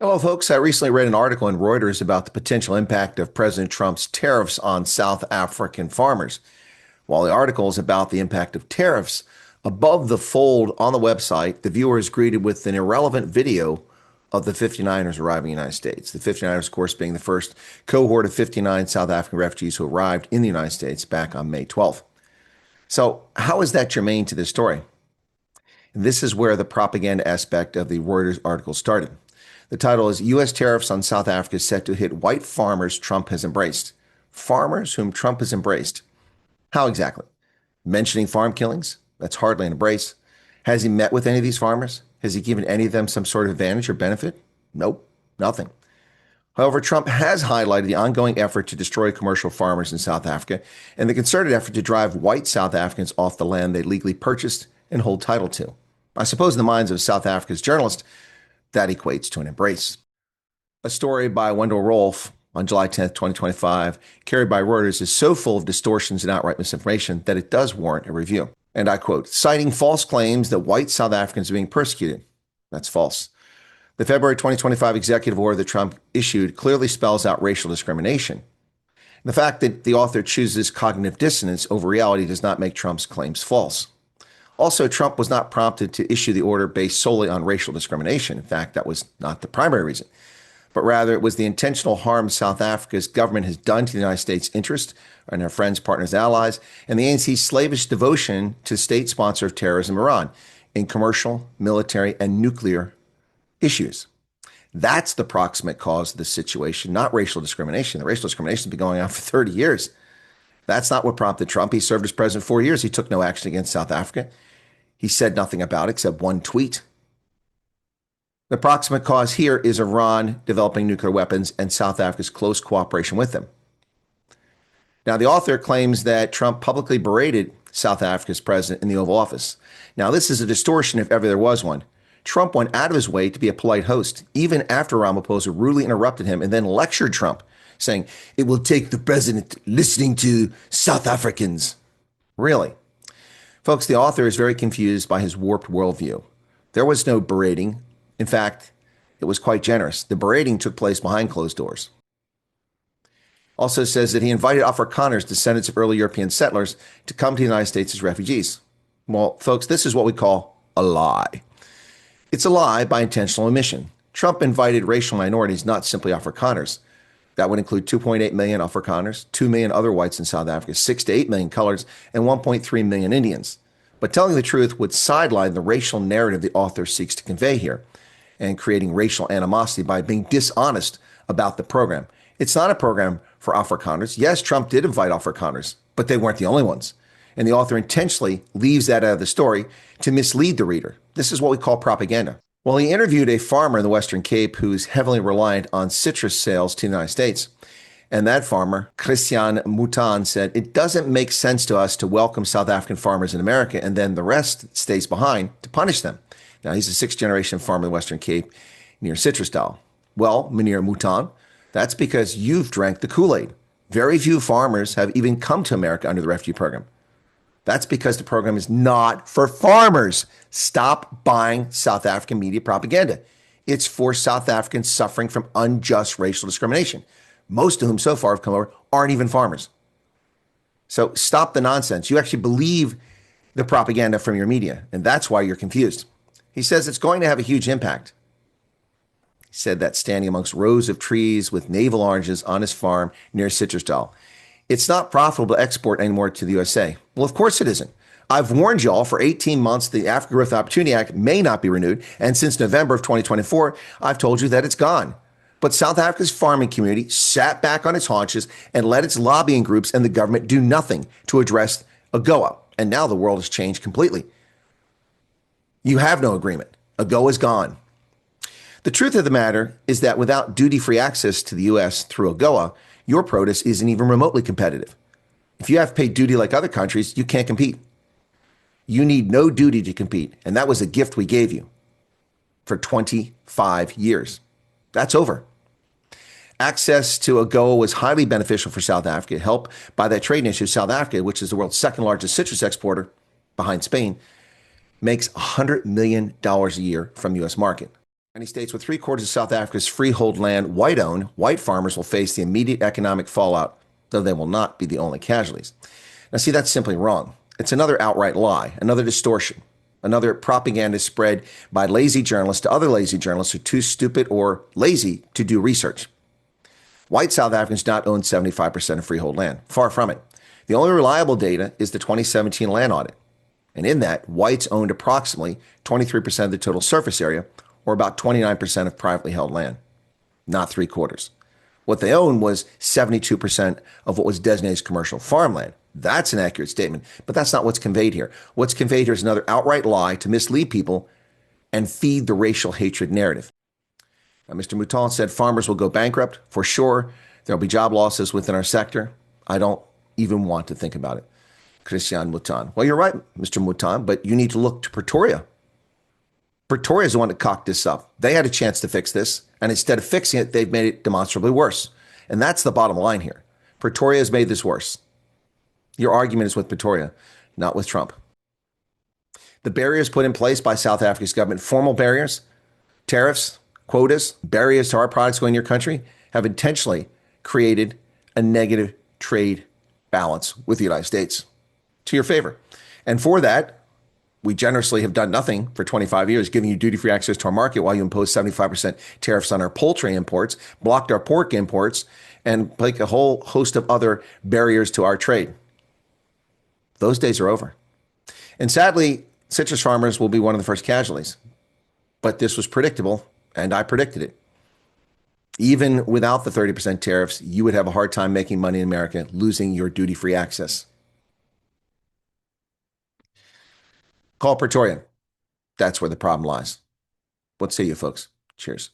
Hello, folks. I recently read an article in Reuters about the potential impact of President Trump's tariffs on South African farmers. While the article is about the impact of tariffs, above the fold on the website, the viewer is greeted with an irrelevant video of the 59ers arriving in the United States. The 59ers, of course, being the first cohort of 59 South African refugees who arrived in the United States back on May 12th. So, how is that germane to this story? This is where the propaganda aspect of the Reuters article started. The title is U.S. Tariffs on South Africa Set to Hit White Farmers Trump Has Embraced. Farmers whom Trump has embraced. How exactly? Mentioning farm killings? That's hardly an embrace. Has he met with any of these farmers? Has he given any of them some sort of advantage or benefit? Nope, nothing. However, Trump has highlighted the ongoing effort to destroy commercial farmers in South Africa and the concerted effort to drive white South Africans off the land they legally purchased and hold title to. I suppose in the minds of South Africa's journalists, that equates to an embrace. A story by Wendell Rolfe on July 10th, 2025, carried by Reuters, is so full of distortions and outright misinformation that it does warrant a review. And I quote, citing false claims that white South Africans are being persecuted. That's false. The February 2025 executive order that Trump issued clearly spells out racial discrimination. The fact that the author chooses cognitive dissonance over reality does not make Trump's claims false. Also, Trump was not prompted to issue the order based solely on racial discrimination. In fact, that was not the primary reason, but rather it was the intentional harm South Africa's government has done to the United States' interest and our friends, partners, allies, and the ANC's slavish devotion to state sponsor of terrorism, Iran, in commercial, military, and nuclear issues. That's the proximate cause of the situation, not racial discrimination. The racial discrimination has been going on for 30 years. That's not what prompted Trump. He served as president 4 years. He took no action against South Africa. He said nothing about it except one tweet. The proximate cause here is Iran developing nuclear weapons and South Africa's close cooperation with them. Now, the author claims that Trump publicly berated South Africa's president in the Oval Office. Now, this is a distortion if ever there was one. Trump went out of his way to be a polite host, even after Ramaphosa rudely interrupted him and then lectured Trump, saying, it will take the president listening to South Africans. Really? Folks, the author is very confused by his warped worldview. There was no berating. In fact, it was quite generous. The berating took place behind closed doors. Also says that he invited Afrikaners, descendants of early European settlers, to come to the United States as refugees. Well, folks, this is what we call a lie. It's a lie by intentional omission. Trump invited racial minorities, not simply Afrikaners. That would include 2.8 million Afrikaners, 2 million other whites in South Africa, 6 to 8 million coloreds, and 1.3 million Indians. But telling the truth would sideline the racial narrative the author seeks to convey here and creating racial animosity by being dishonest about the program. It's not a program for Afrikaners. Yes, Trump did invite Afrikaners, but they weren't the only ones. And the author intentionally leaves that out of the story to mislead the reader. This is what we call propaganda. Well, he interviewed a farmer in the Western Cape who's heavily reliant on citrus sales to the United States. And that farmer, Christian Mouton, said, it doesn't make sense to us to welcome South African farmers in America and then the rest stays behind to punish them. Now, he's a sixth-generation farmer in the Western Cape near Citrusdal. Well, Meneer Mouton, that's because you've drank the Kool-Aid. Very few farmers have even come to America under the refugee program. That's because the program is not for farmers. Stop buying South African media propaganda. It's for South Africans suffering from unjust racial discrimination. Most of whom so far have come over aren't even farmers. So stop the nonsense. You actually believe the propaganda from your media, and that's why you're confused. He says it's going to have a huge impact. He said that standing amongst rows of trees with navel oranges on his farm near Citrusdal. It's not profitable to export anymore to the USA. Well, of course it isn't. I've warned y'all for 18 months the Africa Growth Opportunity Act may not be renewed. And since November of 2024, I've told you that it's gone. But South Africa's farming community sat back on its haunches and let its lobbying groups and the government do nothing to address AGOA. And now the world has changed completely. You have no agreement. AGOA is gone. The truth of the matter is that without duty-free access to the U.S. through AGOA, your produce isn't even remotely competitive. If you have paid duty like other countries, you can't compete. You need no duty to compete. And that was a gift we gave you for 25 years. That's over. Access to AGOA was highly beneficial for South Africa, helped by that trade issue. South Africa, which is the world's second largest citrus exporter behind Spain, makes $100 million a year from the U.S. market. Many states with three-quarters of South Africa's freehold land white-owned, white farmers will face the immediate economic fallout, though they will not be the only casualties. Now, see, that's simply wrong. It's another outright lie, another distortion, another propaganda spread by lazy journalists to other lazy journalists who are too stupid or lazy to do research. White South Africans do not own 75% of freehold land. Far from it. The only reliable data is the 2017 land audit. And in that, whites owned approximately 23% of the total surface area, or about 29% of privately held land, not three-quarters. What they owned was 72% of what was designated as commercial farmland. That's an accurate statement, but that's not what's conveyed here. What's conveyed here is another outright lie to mislead people and feed the racial hatred narrative. Now, Mr. Mouton said farmers will go bankrupt. For sure, there'll be job losses within our sector. I don't even want to think about it. Christian Mouton. Well, you're right, Mr. Mouton, but you need to look to Pretoria. Pretoria is the one that cocked this up. They had a chance to fix this, and instead of fixing it, they've made it demonstrably worse. And that's the bottom line here. Pretoria has made this worse. Your argument is with Pretoria, not with Trump. The barriers put in place by South Africa's government, formal barriers, tariffs, quotas, barriers to our products going in your country, have intentionally created a negative trade balance with the United States to your favor. And for that, we generously have done nothing for 25 years, giving you duty-free access to our market while you impose 75% tariffs on our poultry imports, blocked our pork imports, and like a whole host of other barriers to our trade. Those days are over. And sadly, citrus farmers will be one of the first casualties. But this was predictable, and I predicted it. Even without the 30% tariffs, you would have a hard time making money in America, losing your duty-free access. Call Pretoria. That's where the problem lies. What say you, folks? Cheers.